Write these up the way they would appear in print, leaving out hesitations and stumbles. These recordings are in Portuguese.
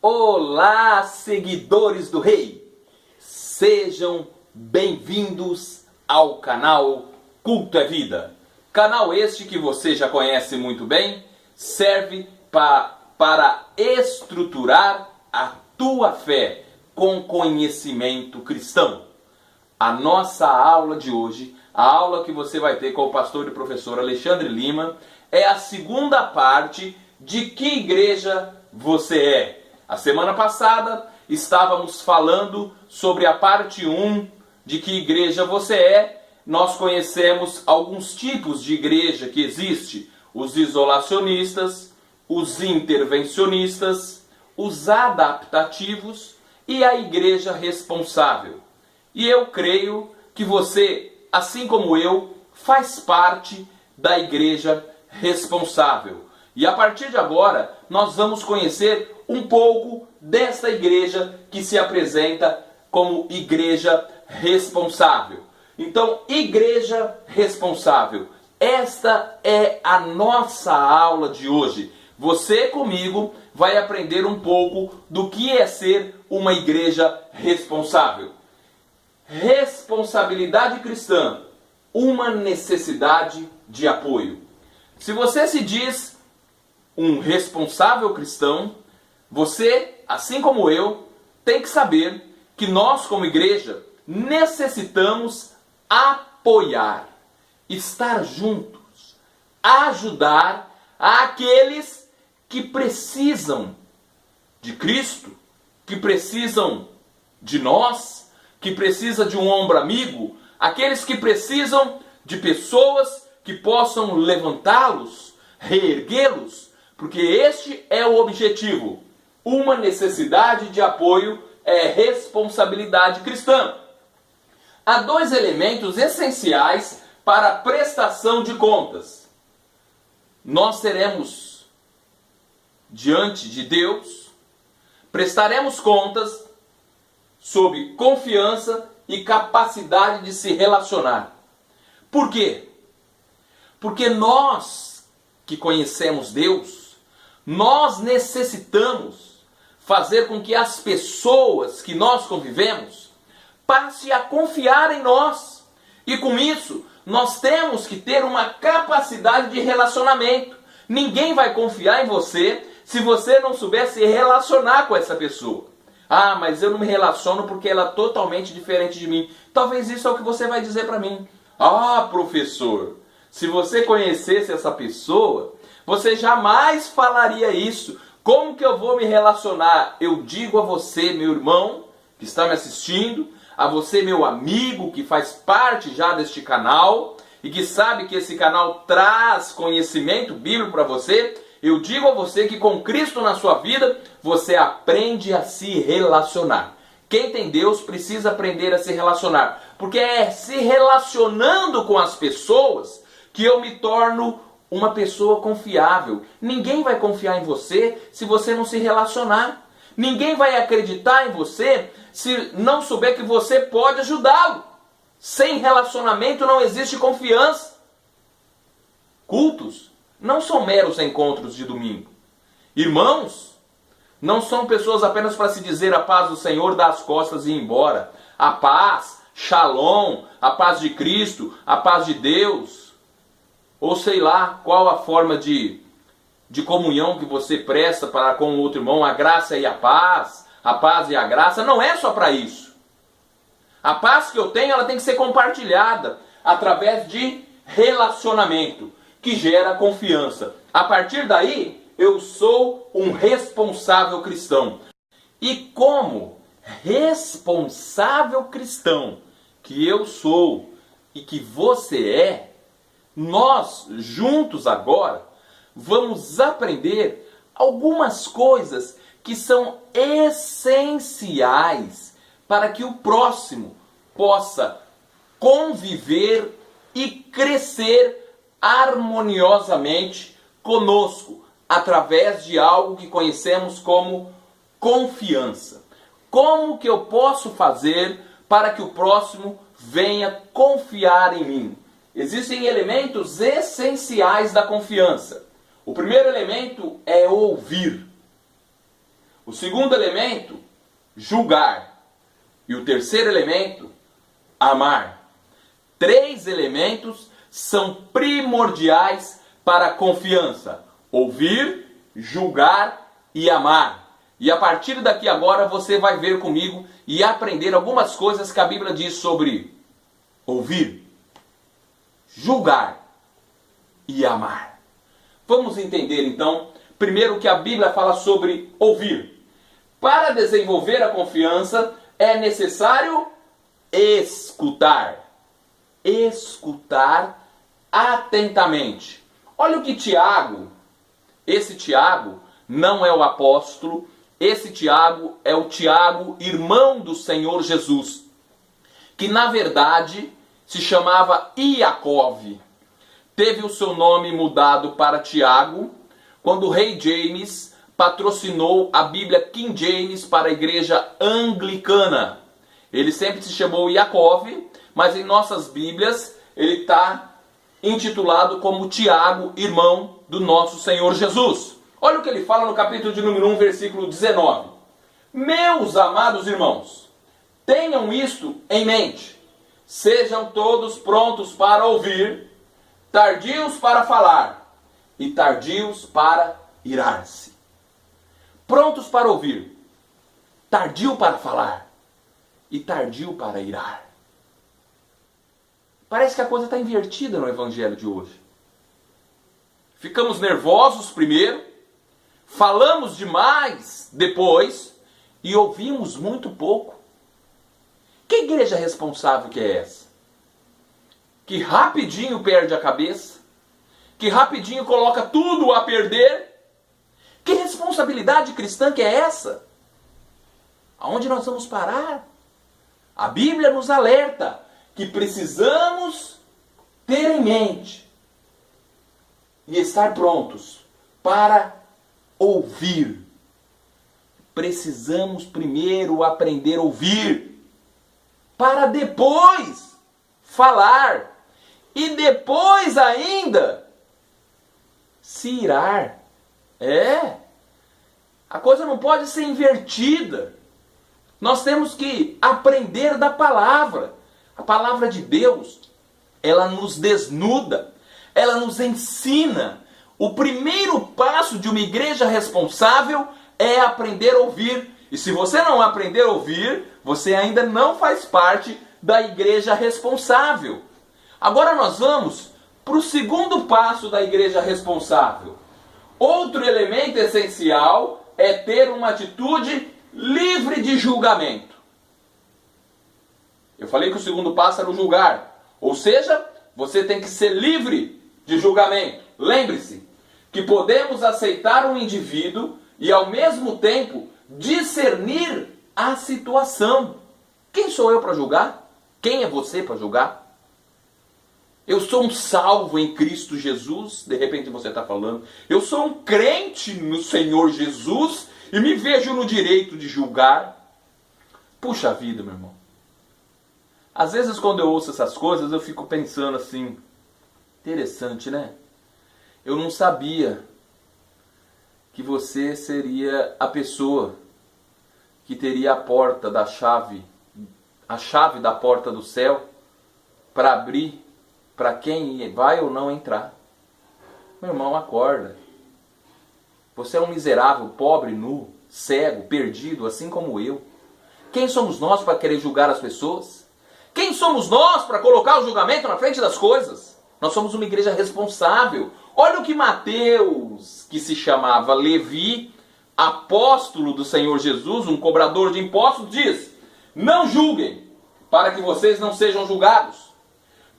Olá, seguidores do Rei! Sejam bem-vindos ao canal Culto é Vida. Canal este que você já conhece muito bem, serve para estruturar a tua fé com conhecimento cristão. A nossa aula de hoje, a aula que você vai ter com o pastor e professor Alexandre Lima, é a segunda parte de que igreja você é. A semana passada estávamos falando sobre a parte 1 de que igreja você é. Nós conhecemos alguns tipos de igreja que existe: os isolacionistas, os intervencionistas, os adaptativos e a igreja responsável. E eu creio que você, assim como eu, faz parte da igreja responsável. E a partir de agora, nós vamos conhecer um pouco desta igreja que se apresenta como igreja responsável. Então, igreja responsável. Esta é a nossa aula de hoje. Você comigo vai aprender um pouco do que é ser uma igreja responsável. Responsabilidade cristã, uma necessidade de apoio. Se você se diz um responsável cristão, você, assim como eu, tem que saber que nós, como igreja, necessitamos apoiar, estar juntos, ajudar aqueles que precisam de Cristo, que precisam de nós, que precisam de um ombro amigo, aqueles que precisam de pessoas que possam levantá-los, reerguê-los, porque este é o objetivo. Uma necessidade de apoio é responsabilidade cristã. Há dois elementos essenciais para a prestação de contas. Nós seremos diante de Deus, prestaremos contas sob confiança e capacidade de se relacionar. Por quê? Porque nós que conhecemos Deus, nós necessitamos fazer com que as pessoas que nós convivemos passem a confiar em nós. E com isso, nós temos que ter uma capacidade de relacionamento. Ninguém vai confiar em você se você não souber se relacionar com essa pessoa. Ah, mas eu não me relaciono porque ela é totalmente diferente de mim. Talvez isso é o que você vai dizer para mim. Ah, professor, se você conhecesse essa pessoa, você jamais falaria isso. Como que eu vou me relacionar? Eu digo a você, meu irmão, que está me assistindo, a você, meu amigo, que faz parte já deste canal e que sabe que esse canal traz conhecimento bíblico para você, eu digo a você que com Cristo na sua vida, você aprende a se relacionar. Quem tem Deus precisa aprender a se relacionar, porque é se relacionando com as pessoas que eu me torno uma pessoa confiável. Ninguém vai confiar em você se você não se relacionar. Ninguém vai acreditar em você se não souber que você pode ajudá-lo. Sem relacionamento não existe confiança. Cultos não são meros encontros de domingo. Irmãos não são pessoas apenas para se dizer a paz do Senhor, dar as costas e ir embora. A paz, shalom, a paz de Cristo, a paz de Deus. Ou sei lá qual a forma de comunhão que você presta para com o outro irmão, a graça e a paz e a graça, não é só para isso. A paz que eu tenho, ela tem que ser compartilhada através de relacionamento, que gera confiança. A partir daí, eu sou um responsável cristão. E como responsável cristão que eu sou e que você é, nós juntos agora vamos aprender algumas coisas que são essenciais para que o próximo possa conviver e crescer harmoniosamente conosco, através de algo que conhecemos como confiança. Como que eu posso fazer para que o próximo venha confiar em mim? Existem elementos essenciais da confiança. O primeiro elemento é ouvir. O segundo elemento, julgar. E o terceiro elemento, amar. 3 elementos são primordiais para a confiança: ouvir, julgar e amar. E a partir daqui agora você vai ver comigo e aprender algumas coisas que a Bíblia diz sobre ouvir, julgar e amar. Vamos entender então, primeiro, o que a Bíblia fala sobre ouvir. Para desenvolver a confiança é necessário escutar. Escutar atentamente. Olha o que Tiago, esse Tiago não é o apóstolo, esse Tiago é o Tiago, irmão do Senhor Jesus, que na verdade se chamava Iacove. Teve o seu nome mudado para Tiago quando o rei James patrocinou a Bíblia King James para a igreja anglicana. Ele sempre se chamou Iacove, mas em nossas Bíblias ele está intitulado como Tiago, irmão do nosso Senhor Jesus. Olha o que ele fala no capítulo de número 1, versículo 19. Meus amados irmãos, tenham isto em mente. Sejam todos prontos para ouvir, tardios para falar e tardios para irar-se. Prontos para ouvir, tardio para falar e tardio para irar. Parece que a coisa está invertida no evangelho de hoje. Ficamos nervosos primeiro, falamos demais depois e ouvimos muito pouco. Que igreja responsável que é essa? Que rapidinho perde a cabeça, que rapidinho coloca tudo a perder. Que responsabilidade cristã que é essa? Aonde nós vamos parar? A Bíblia nos alerta que precisamos ter em mente e estar prontos para ouvir. Precisamos primeiro aprender a ouvir, para depois falar e depois ainda se irar. A coisa não pode ser invertida. Nós temos que aprender da palavra. A palavra de Deus, ela nos desnuda, ela nos ensina. O primeiro passo de uma igreja responsável é aprender a ouvir. E se você não aprender a ouvir, você ainda não faz parte da igreja responsável. Agora nós vamos para o segundo passo da igreja responsável. Outro elemento essencial é ter uma atitude livre de julgamento. Eu falei que o segundo passo era o julgar. Ou seja, você tem que ser livre de julgamento. Lembre-se que podemos aceitar um indivíduo e ao mesmo tempo discernir a situação. Quem sou eu para julgar? Quem é você para julgar? Eu sou um salvo em Cristo Jesus, de repente você está falando. Eu sou um crente no Senhor Jesus e me vejo no direito de julgar. Puxa vida, meu irmão. Às vezes quando eu ouço essas coisas eu fico pensando assim, interessante, né? Eu não sabia que você seria a pessoa que teria a porta da chave, a chave da porta do céu para abrir para quem vai ou não entrar. Meu irmão, acorda. Você é um miserável, pobre, nu, cego, perdido, assim como eu. Quem somos nós para querer julgar as pessoas? Quem somos nós para colocar o julgamento na frente das coisas? Nós somos uma igreja responsável. Olha o que Mateus, que se chamava Levi, apóstolo do Senhor Jesus, um cobrador de impostos, diz: não julguem, para que vocês não sejam julgados.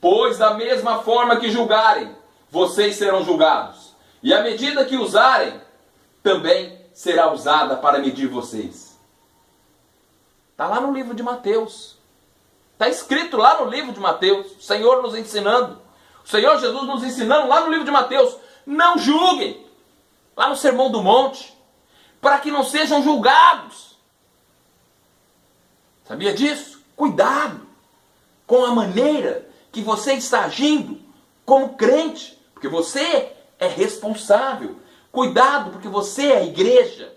Pois da mesma forma que julgarem, vocês serão julgados. E a medida que usarem, também será usada para medir vocês. Está lá no livro de Mateus. Está escrito lá no livro de Mateus. O Senhor nos ensinando. O Senhor Jesus nos ensinando lá no livro de Mateus. Não julguem. Lá no Sermão do Monte. Para que não sejam julgados. Sabia disso? Cuidado com a maneira que você está agindo como crente. Porque você é responsável. Cuidado, porque você é a igreja.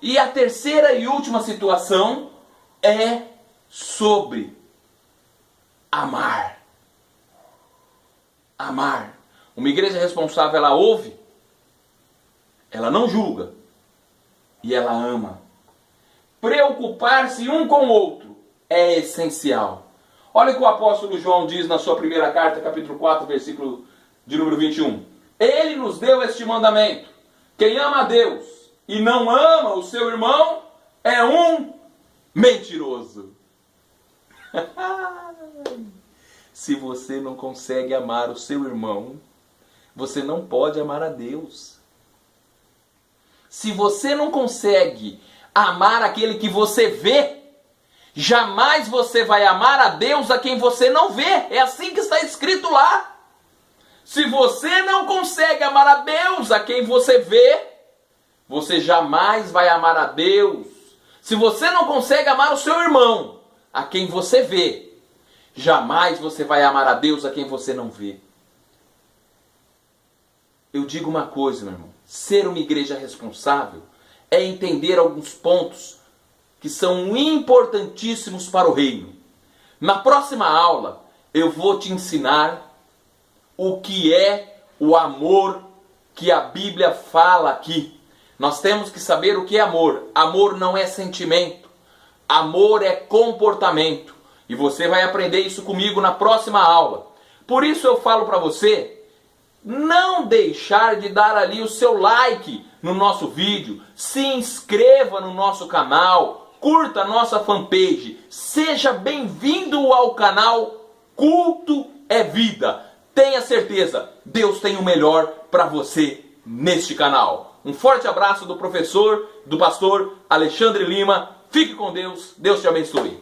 E a terceira e última situação é sobre amar. Amar. Uma igreja responsável, ela ouve, ela não julga e ela ama. Preocupar-se um com o outro é essencial. Olha o que o apóstolo João diz na sua primeira carta, capítulo 4, versículo de número 21. Ele nos deu este mandamento: quem ama a Deus e não ama o seu irmão é um mentiroso. Se você não consegue amar o seu irmão, você não pode amar a Deus. Se você não consegue amar aquele que você vê, jamais você vai amar a Deus a quem você não vê. É assim que está escrito lá. Se você não consegue amar a Deus a quem você vê, você jamais vai amar a Deus. Se você não consegue amar o seu irmão a quem você vê, jamais você vai amar a Deus a quem você não vê. Eu digo uma coisa, meu irmão. Ser uma igreja responsável é entender alguns pontos que são importantíssimos para o reino. Na próxima aula, eu vou te ensinar o que é o amor que a Bíblia fala aqui. Nós temos que saber o que é amor. Amor não é sentimento. Amor é comportamento. E você vai aprender isso comigo na próxima aula. Por isso eu falo para você não deixar de dar ali o seu like no nosso vídeo. Se inscreva no nosso canal. Curta a nossa fanpage. Seja bem-vindo ao canal Culto é Vida. Tenha certeza, Deus tem o melhor para você neste canal. Um forte abraço do pastor Alexandre Lima. Fique com Deus. Deus te abençoe.